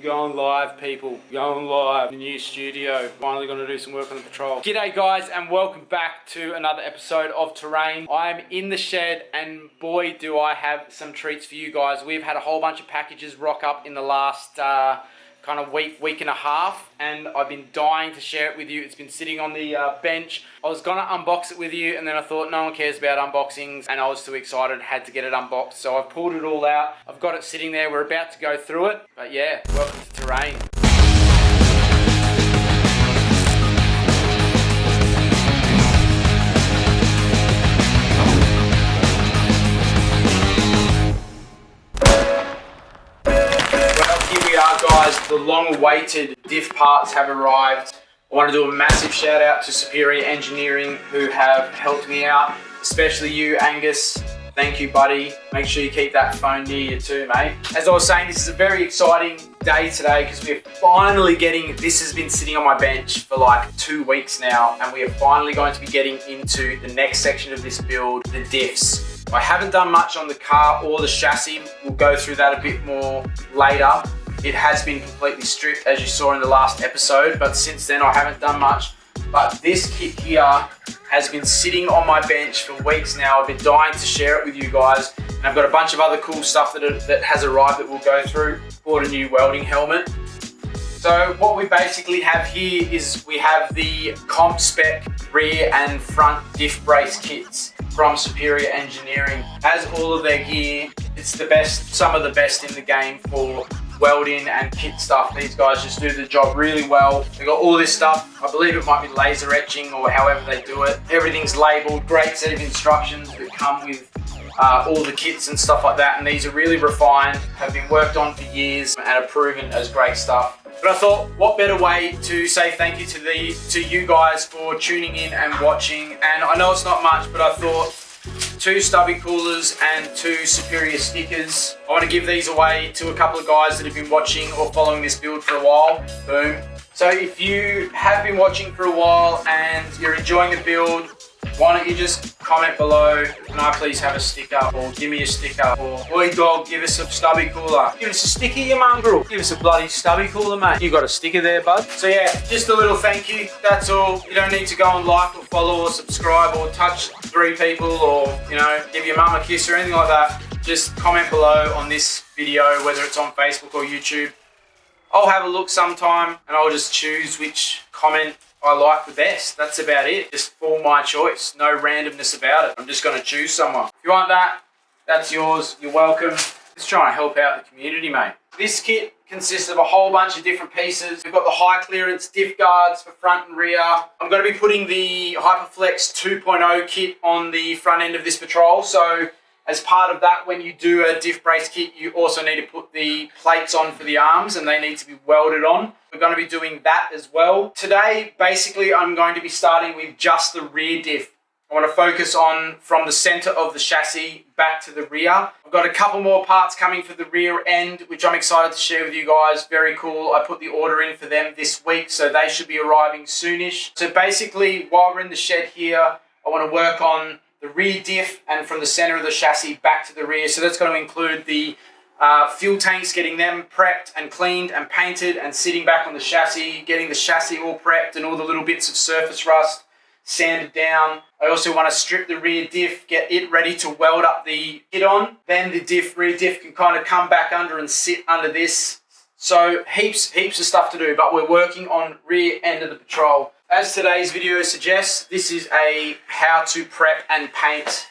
Going live, people. Going live. The new studio. Finally going to do some work on the patrol. G'day guys, and welcome back to another episode of Terrain. I am in the shed, and boy do I have some treats for you guys. We've had a whole bunch of packages rock up in the last kind of week and a half, and I've been dying to share it with you. It's been sitting on the bench. I was gonna unbox it with you, and then I thought no one cares about unboxings, and I was too excited, had to get it unboxed. So I've pulled it all out. I've got it sitting there. We're about to go through it. But yeah, welcome to Terrain. Guys, the long-awaited diff parts have arrived. I want to do a massive shout out to Superior Engineering who have helped me out, especially you, Angus. Thank you, buddy. Make sure you keep that phone near you too, mate. As I was saying, this is a very exciting day today because we're finally getting, this has been sitting on my bench for like 2 weeks now, and we are finally going to be getting into the next section of this build, the diffs. I haven't done much on the car or the chassis. We'll go through that a bit more later. It has been completely stripped, as you saw in the last episode, but since then I haven't done much. But this kit here has been sitting on my bench for weeks now. I've been dying to share it with you guys, and I've got a bunch of other cool stuff that has arrived that we'll go through. Bought a new welding helmet. So what we basically have here is we have the comp spec rear and front diff brace kits from Superior Engineering. As all of their gear, it's the best, some of the best in the game for welding and kit stuff. These guys just do the job really well. They got all this stuff. I believe it might be laser etching or however they do it. Everything's labeled, great set of instructions that come with all the kits and stuff like that. And these are really refined, have been worked on for years and are proven as great stuff. But I thought, what better way to say thank you to you guys for tuning in and watching. And I know it's not much, but I thought 2 stubby coolers and 2 Superior stickers. I want to give these away to a couple of guys that have been watching or following this build for a while. Boom. So if you have been watching for a while and you're enjoying the build, why don't you just comment below, can I please have a sticker, or give me a sticker, or oi dog, give us a stubby cooler. Give us a sticker, you mongrel. Give us a bloody stubby cooler, mate. You got a sticker there, bud. So yeah, just a little thank you, that's all. You don't need to go and like or follow or subscribe or touch 3 people or, you know, give your mum a kiss or anything like that. Just comment below on this video, whether it's on Facebook or YouTube. I'll have a look sometime and I'll just choose which comment I like the best. That's about it. Just for my choice. No randomness about it. I'm just going to choose someone. If you want that, that's yours. You're welcome. Just trying to help out the community, mate. This kit consists of a whole bunch of different pieces. We've got the high clearance diff guards for front and rear. I'm going to be putting the Hyperflex 2.0 kit on the front end of this patrol. So as part of that, when you do a diff brace kit, you also need to put the plates on for the arms, and they need to be welded on. We're going to be doing that as well. Today, basically, I'm going to be starting with just the rear diff. I want to focus on from the center of the chassis back to the rear. I've got a couple more parts coming for the rear end, which I'm excited to share with you guys. Very cool. I put the order in for them this week, so they should be arriving soonish. So basically, while we're in the shed here, I want to work on the rear diff and from the center of the chassis back to the rear. So that's going to include the fuel tanks, getting them prepped and cleaned and painted and sitting back on the chassis, getting the chassis all prepped and all the little bits of surface rust sanded down. I also want to strip the rear diff, get it ready to weld up the kit on. Then the rear diff can kind of come back under and sit under this. So heaps of stuff to do, but we're working on rear end of the patrol. As today's video suggests, this is a how to prep and paint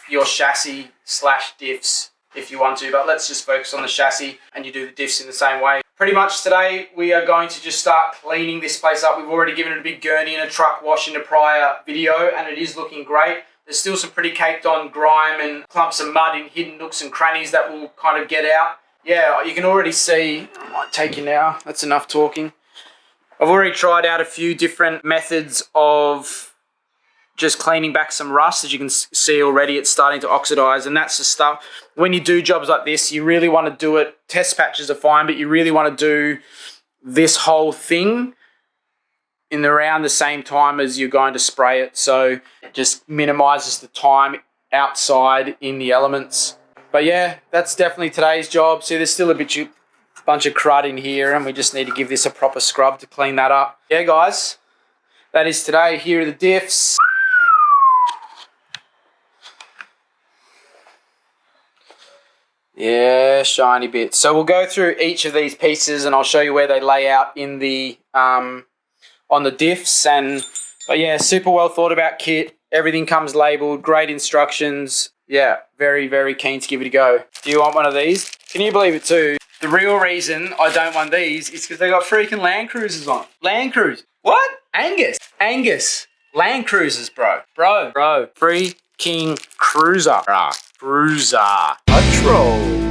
your chassis / diffs if you want to, but let's just focus on the chassis and you do the diffs in the same way. Pretty much today we are going to just start cleaning this place up. We've already given it a big gurney and a truck wash in a prior video, and it is looking great. There's still some pretty caked on grime and clumps of mud in hidden nooks and crannies that will kind of get out. Yeah, you can already see, I might take you now, that's enough talking. I've already tried out a few different methods of just cleaning back some rust. As you can see already, it's starting to oxidize, and that's the stuff. When you do jobs like this, you really want to do it, test patches are fine, but you really want to do this whole thing in around the same time as you're going to spray it. So it just minimizes the time outside in the elements. But yeah, that's definitely today's job. See, there's still a bit bunch of crud in here, and we just need to give this a proper scrub to clean that up. Yeah, guys, that is today. Here are the diffs. Yeah, shiny bits. So we'll go through each of these pieces and I'll show you where they lay out in the on the diffs. But yeah, super well thought about kit. Everything comes labeled, great instructions. Yeah, very, very keen to give it a go. Do you want one of these? Can you believe it too? The real reason I don't want these is because they got freaking Land Cruisers on. Land Cruisers. What? Angus. Land Cruisers, bro. Bro. Freaking cruiser. Cruiser. Patrol.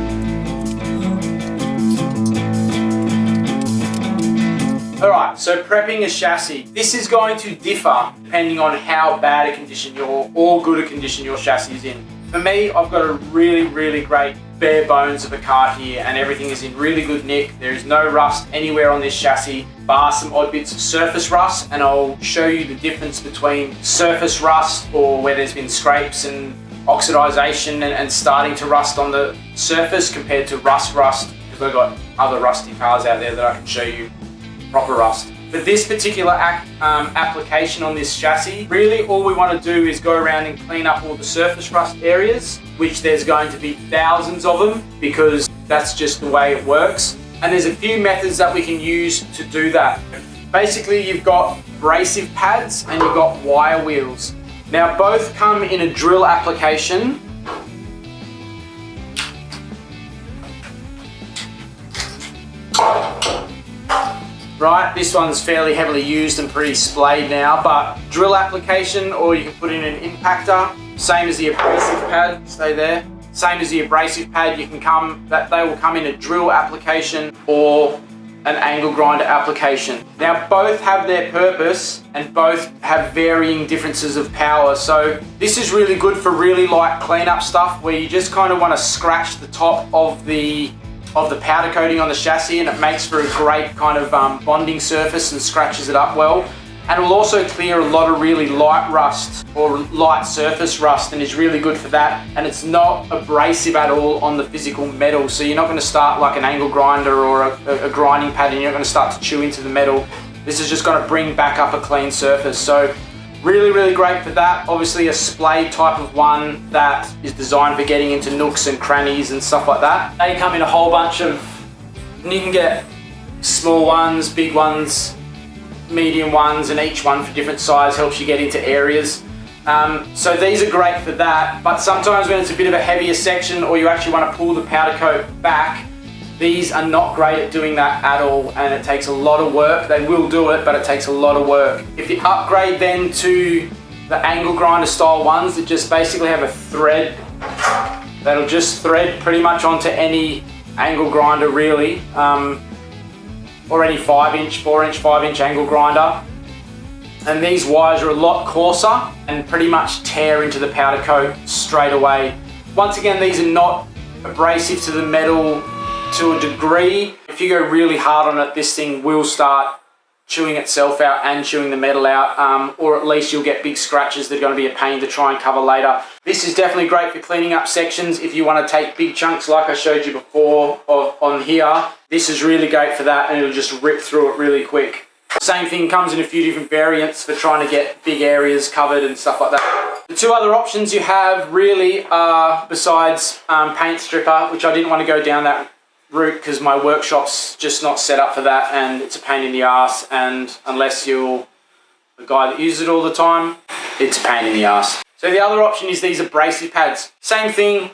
Alright, so prepping a chassis. This is going to differ depending on how bad a condition or good a condition your chassis is in. For me, I've got a really, really great bare bones of a car here and everything is in really good nick. There is no rust anywhere on this chassis, bar some odd bits of surface rust, and I'll show you the difference between surface rust or where there's been scrapes and oxidization and starting to rust on the surface compared to rust, because I've got other rusty cars out there that I can show you proper rust. For this particular application on this chassis, really all we want to do is go around and clean up all the surface rust areas, which there's going to be thousands of them because that's just the way it works. And there's a few methods that we can use to do that. Basically, you've got abrasive pads and you've got wire wheels. Now both come in a drill application. Right, this one's fairly heavily used and pretty splayed now, but drill application, or you can put in an impactor, same as the abrasive pad, stay there. Same as the abrasive pad, they will come in a drill application or an angle grinder application. Now both have their purpose and both have varying differences of power. So this is really good for really light cleanup stuff where you just kind of want to scratch the top of the powder coating on the chassis, and it makes for a great kind of bonding surface and scratches it up well. And it will also clear a lot of really light rust or light surface rust and is really good for that. And it's not abrasive at all on the physical metal. So you're not going to start like an angle grinder or a grinding pad and you're not going to start to chew into the metal. This is just going to bring back up a clean surface. So really, really great for that. Obviously a splayed type of one that is designed for getting into nooks and crannies and stuff like that. They come in a whole bunch of, and you can get small ones, big ones, medium ones, and each one for different size helps you get into areas. So these are great for that, but sometimes when it's a bit of a heavier section or you actually want to pull the powder coat back, these are not great at doing that at all, and it takes a lot of work. They will do it, but it takes a lot of work. If you upgrade then to the angle grinder style ones that just basically have a thread that'll just thread pretty much onto any angle grinder really, or any 5-inch, 4-inch, 5-inch angle grinder. And these wires are a lot coarser and pretty much tear into the powder coat straight away. Once again, these are not abrasive to the metal to a degree. If you go really hard on it, this thing will start chewing itself out and chewing the metal out, or at least you'll get big scratches that are going to be a pain to try and cover later. This is definitely great for cleaning up sections if you want to take big chunks like I showed you before on here. This is really great for that and it'll just rip through it really quick. Same thing comes in a few different variants for trying to get big areas covered and stuff like that. The two other options you have really are, besides paint stripper, which I didn't want to go down that route because my workshop's just not set up for that and it's a pain in the ass, and unless you're a guy that uses it all the time, it's a pain in the ass. So the other option is these abrasive pads. Same thing,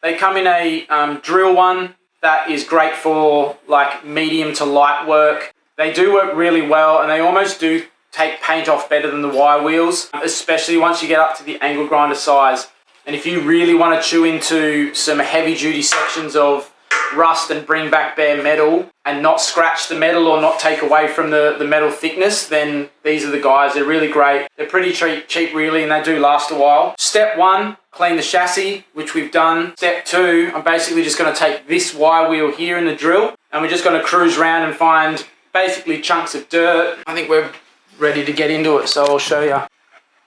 they come in a drill one that is great for like medium to light work. They do work really well and they almost do take paint off better than the wire wheels, especially once you get up to the angle grinder size. And if you really want to chew into some heavy duty sections of rust and bring back bare metal and not scratch the metal or not take away from the metal thickness, then these are the guys. They're really great. They're pretty cheap really, and they do last a while. Step 1, clean the chassis, which we've done. Step 2, I'm basically just going to take this wire wheel here in the drill and we're just going to cruise around and find basically chunks of dirt. I think we're ready to get into it, so I'll show you.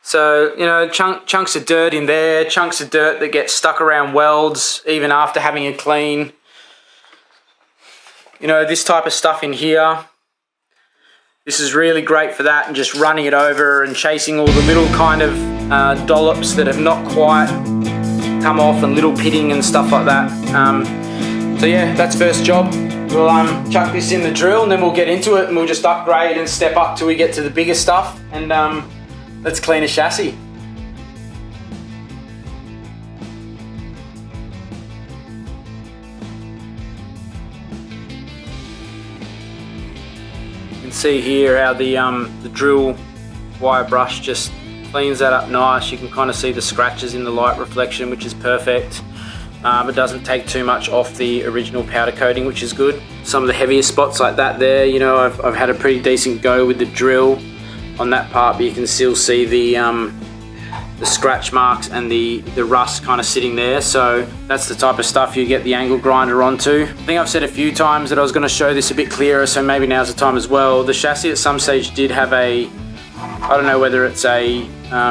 So, you know, chunks of dirt in there, chunks of dirt that get stuck around welds even after having a clean. you know, this type of stuff in here, this is really great for that, and just running it over and chasing all the little kind of dollops that have not quite come off, and little pitting and stuff like that. So yeah, that's first job. We'll chuck this in the drill, and then we'll get into it, and we'll just upgrade and step up till we get to the bigger stuff, and let's clean a chassis. You can see here how the drill wire brush just cleans that up nice. You can kind of see the scratches in the light reflection, which is perfect. It doesn't take too much off the original powder coating, which is good. Some of the heavier spots like that there, you know, I've had a pretty decent go with the drill on that part, but you can still see the scratch marks and the rust kind of sitting there. So that's the type of stuff you get the angle grinder onto. I think I've said a few times that I was going to show this a bit clearer, so maybe now's the time as well. The chassis at some stage did have a, I don't know whether it's a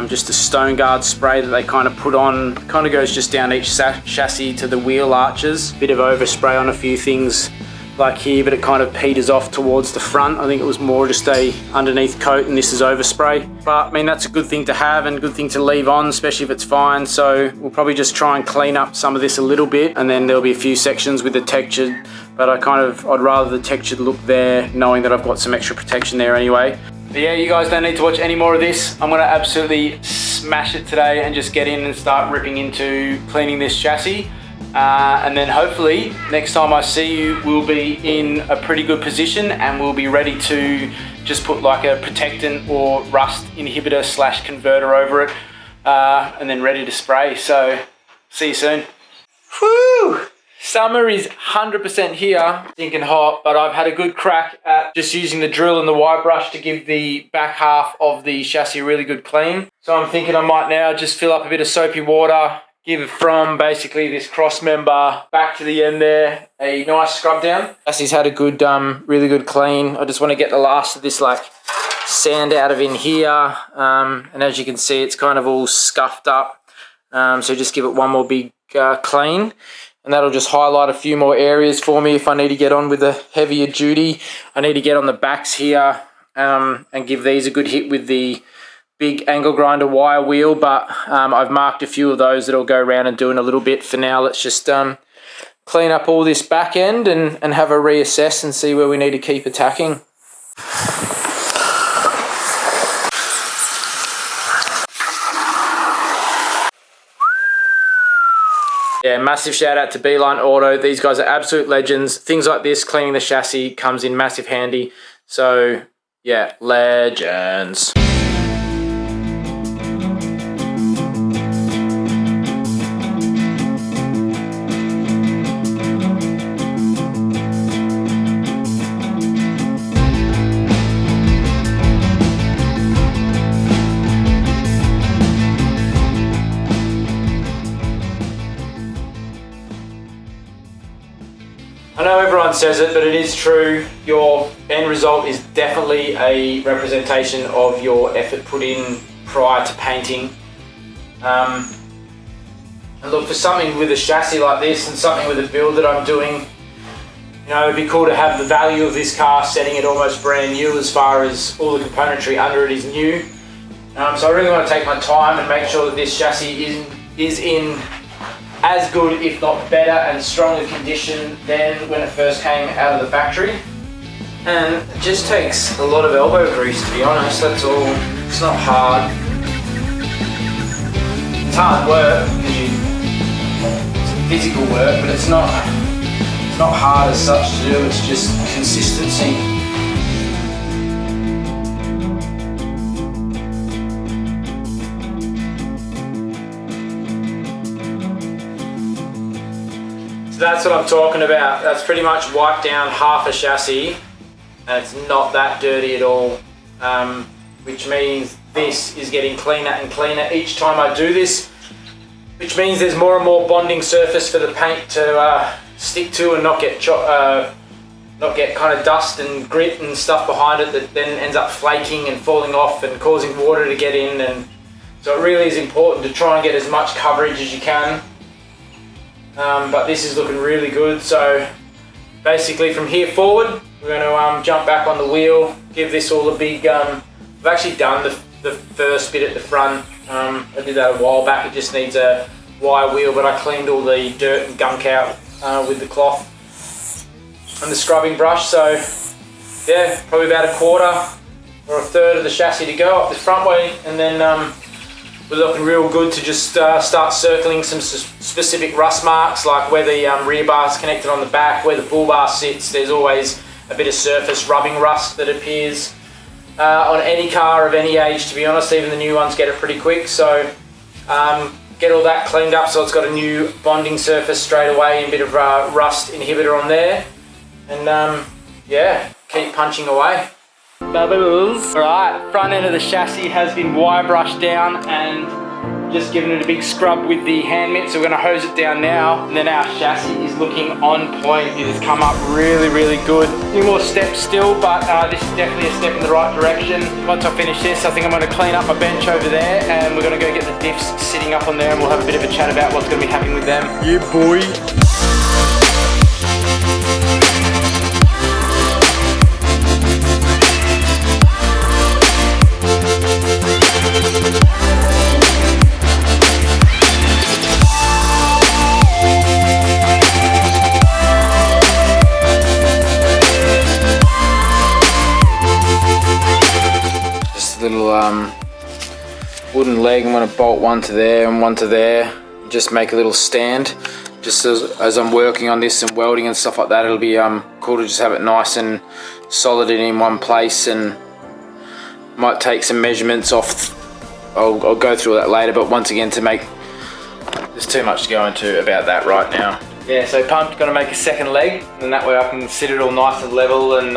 just a stone guard spray that they kind of put on, kind of goes just down each chassis to the wheel arches. Bit of overspray on a few things like here, but it kind of peters off towards the front. I think it was more just a underneath coat, and this is overspray. But I mean, that's a good thing to have and good thing to leave on, especially if it's fine. So we'll probably just try and clean up some of this a little bit, and then there'll be a few sections with the textured, but I'd rather the textured look there, knowing that I've got some extra protection there anyway. But yeah, you guys don't need to watch any more of this. I'm gonna absolutely smash it today and just get in and start ripping into cleaning this chassis. And then hopefully next time I see you, we'll be in a pretty good position, and we'll be ready to just put like a protectant or rust inhibitor / converter over it, and then ready to spray. So see you soon. Woo! Summer is 100% here, stinking hot, but I've had a good crack at just using the drill and the wire brush to give the back half of the chassis a really good clean. So I'm thinking I might now just fill up a bit of soapy water, give it from basically this cross member back to the end there a nice scrub down. Chassis's had a good, really good clean. I just want to get the last of this like sand out of in here, and as you can see, it's kind of all scuffed up. So just give it one more big clean. And that'll just highlight a few more areas for me if I need to get on with a heavier duty. I need to get on the backs here and give these a good hit with the big angle grinder wire wheel, but I've marked a few of those that'll go around and do in a little bit. For now, let's just clean up all this back end and have a reassess and see where we need to keep attacking. Yeah, massive shout out to Beeline Auto. These guys are absolute legends. Things like this, cleaning the chassis, comes in massive handy. So yeah, legends. I know everyone says it, but it is true. Your end result is definitely a representation of your effort put in prior to painting. And look, for something with a chassis like this and something with a build that I'm doing, you know, it'd be cool to have the value of this car setting it almost brand new as far as all the componentry under it is new. So I really want to take my time and make sure that this chassis is in as good, if not better and stronger condition than when it first came out of the factory. And it just takes a lot of elbow grease, to be honest, that's all. It's not hard. It's hard work, it's physical work, but it's not hard as such to do, it's just consistency. So that's what I'm talking about. That's pretty much wiped down half a chassis, and it's not that dirty at all, which means this is getting cleaner and cleaner each time I do this, which means there's more and more bonding surface for the paint to stick to and not get kind of dust and grit and stuff behind it that then ends up flaking and falling off and causing water to get in. And so it really is important to try and get as much coverage as you can. But this is looking really good, so basically from here forward, we're going to jump back on the wheel, give this all a big, I've actually done the first bit at the front. I did that a while back. It just needs a wire wheel, but I cleaned all the dirt and gunk out with the cloth and the scrubbing brush. So yeah, probably about a quarter or a third of the chassis to go up the front way, and then we're looking real good to just start circling some specific rust marks, like where the rear bar is connected on the back, where the bull bar sits. There's always a bit of surface rubbing rust that appears on any car of any age, to be honest. Even the new ones get it pretty quick. So get all that cleaned up so it's got a new bonding surface straight away, and a bit of rust inhibitor on there, and yeah, keep punching away. Bubbles. Alright, front end of the chassis has been wire brushed down and just given it a big scrub with the hand mitt, so we're going to hose it down now, and then our chassis is looking on point. It has come up really, really good. A few more steps still, but this is definitely a step in the right direction. Once I finish this, I think I'm going to clean up my bench over there, and we're going to go get the diffs sitting up on there, and we'll have a bit of a chat about what's going to be happening with them. Yeah, boy. Little wooden leg. I'm going to bolt one to there and one to there, just make a little stand just as I'm working on this and welding and stuff like that. It'll be cool to just have it nice and solid in one place, and might take some measurements off. I'll go through that later, but once again, to make, there's too much to go into about that right now. Yeah, so pumped, going to make a second leg, and that way I can sit it all nice and level and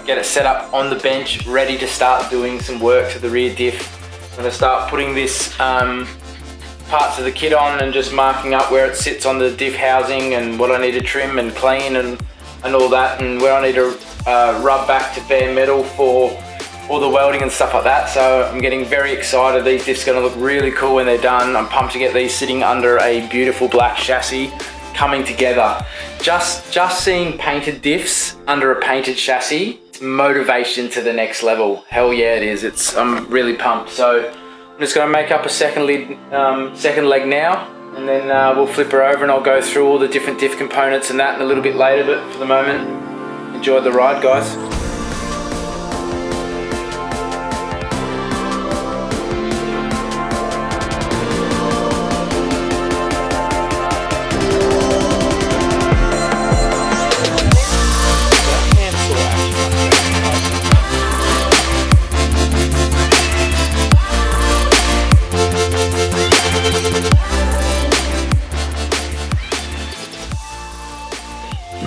get it set up on the bench, ready to start doing some work to the rear diff. I'm going to start putting this parts of the kit on and just marking up where it sits on the diff housing and what I need to trim and clean and all that, and where I need to rub back to bare metal for all the welding and stuff like that. So I'm getting very excited. These diffs are going to look really cool when they're done. I'm pumped to get these sitting under a beautiful black chassis coming together. Just seeing painted diffs under a painted chassis, it's motivation to the next level. Hell yeah, it is. I'm really pumped. So I'm just going to make up a second leg now, and then we'll flip her over and I'll go through all the different diff components and that in a little bit later. But for the moment, enjoy the ride, guys.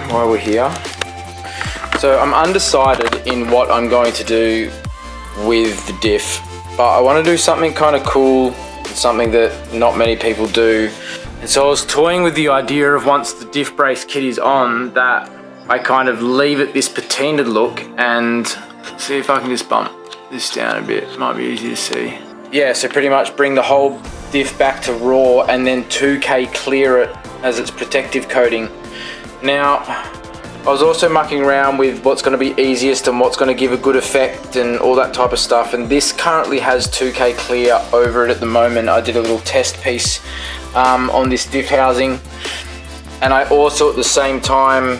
While we're here, so I'm undecided in what I'm going to do with the diff, but I want to do something kind of cool, something that not many people do. And so I was toying with the idea of, once the diff brace kit is on, that I kind of leave it this patinaed look, and see if I can just bump this down a bit. It might be easy to see. Yeah, so pretty much bring the whole diff back to raw and then 2K clear it as its protective coating. Now, I was also mucking around with what's going to be easiest and what's going to give a good effect and all that type of stuff, and this currently has 2K clear over it at the moment. I did a little test piece on this diff housing, and I also at the same time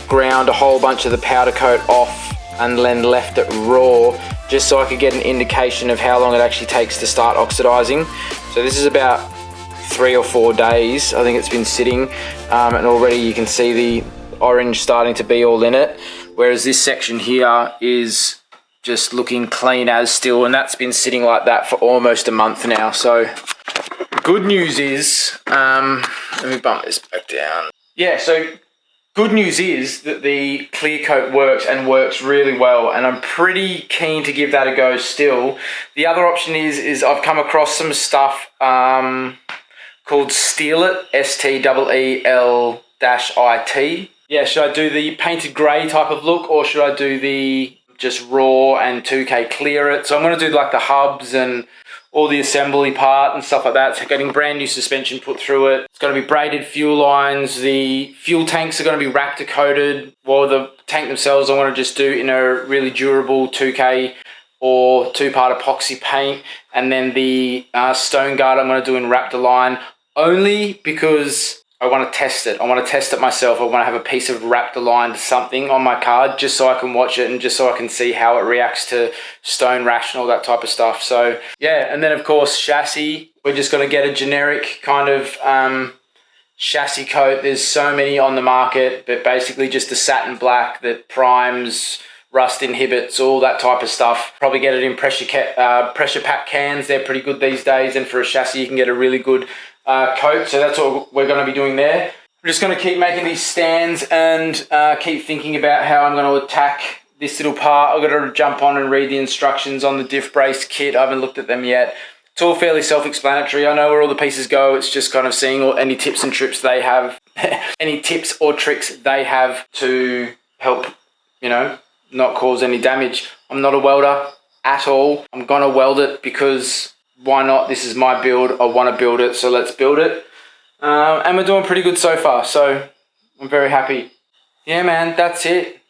ground a whole bunch of the powder coat off and then left it raw, just so I could get an indication of how long it actually takes to start oxidizing. So this is about 3 or 4 days I think it's been sitting, and already you can see the orange starting to be all in it, whereas this section here is just looking clean as still, and that's been sitting like that for almost a month now. So good news is, let me bump this back down. Yeah, so good news is that the clear coat works, and works really well, and I'm pretty keen to give that a go still. The other option is I've come across some stuff called Steel It, STEEL-IT. Yeah, should I do the painted grey type of look, or should I do the just raw and 2K clear it? So I'm going to do like the hubs and all the assembly part and stuff like that. It's getting brand new suspension put through it. It's going to be braided fuel lines. The fuel tanks are going to be Raptor coated. Well, the tank themselves I want to just do in a really durable 2K or 2-part epoxy paint. And then the stone guard I'm going to do in Raptor line, only because I want to test it. I want to test it myself. I want to have a piece of Raptor lined something on my card just so I can watch it and just so I can see how it reacts to stone rash and all that type of stuff. So yeah, and then of course chassis. We're just going to get a generic kind of chassis coat. There's so many on the market, but basically just a satin black that primes, rust inhibits, all that type of stuff. Probably get it in pressure pack cans. They're pretty good these days, and for a chassis you can get a really good coat. So that's what we're going to be doing there. I'm just going to keep making these stands and keep thinking about how I'm going to attack this little part. I've got to jump on and read the instructions on the diff brace kit. I haven't looked at them yet. It's all fairly self-explanatory. I know where all the pieces go. It's just kind of seeing any tips and tricks they have, any tips or tricks they have to help, you know, not cause any damage. I'm not a welder at all. I'm going to weld it because why not? This is my build. I want to build it, so let's build it. And we're doing pretty good so far, so I'm very happy. Yeah, man, that's it.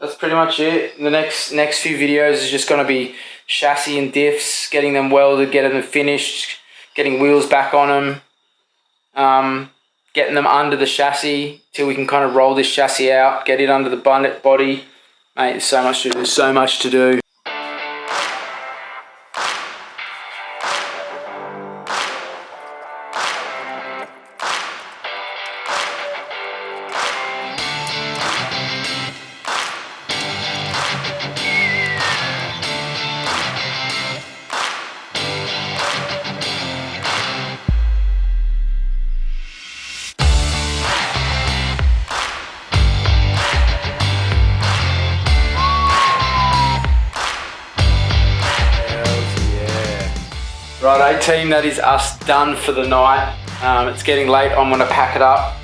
That's pretty much it. The next few videos is just going to be chassis and diffs, getting them welded, getting them finished, getting wheels back on them, getting them under the chassis till we can kind of roll this chassis out, get it under the body. Mate, there's so much to do. There's so much to do. Right, team, that is us done for the night. It's getting late. I'm going to pack it up.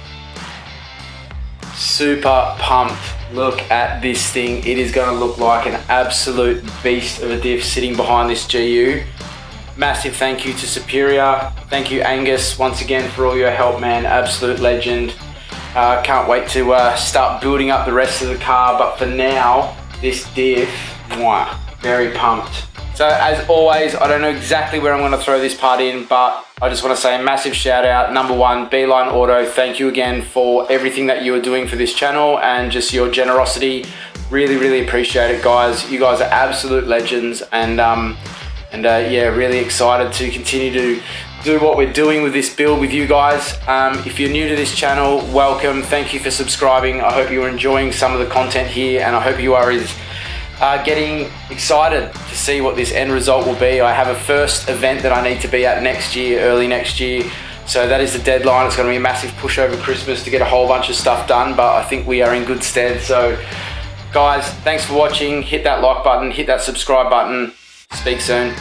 Super pumped. Look at this thing. It is going to look like an absolute beast of a diff sitting behind this GU. Massive thank you to Superior. Thank you, Angus, once again for all your help, man. Absolute legend. Can't wait to start building up the rest of the car. But for now, this diff, mwah, very pumped. So as always, I don't know exactly where I'm going to throw this part in, but I just want to say a massive shout out. Number one, Beeline Auto, thank you again for everything that you are doing for this channel and just your generosity. Really, really appreciate it, guys. You guys are absolute legends, and yeah, really excited to continue to do what we're doing with this build with you guys. If you're new to this channel, welcome. Thank you for subscribing. I hope you're enjoying some of the content here, and I hope you are getting excited to see what this end result will be. I have a first event that I need to be at next year, early next year. So that is the deadline. It's going to be a massive push over Christmas to get a whole bunch of stuff done, but I think we are in good stead. So guys, thanks for watching. Hit that like button, hit that subscribe button. Speak soon.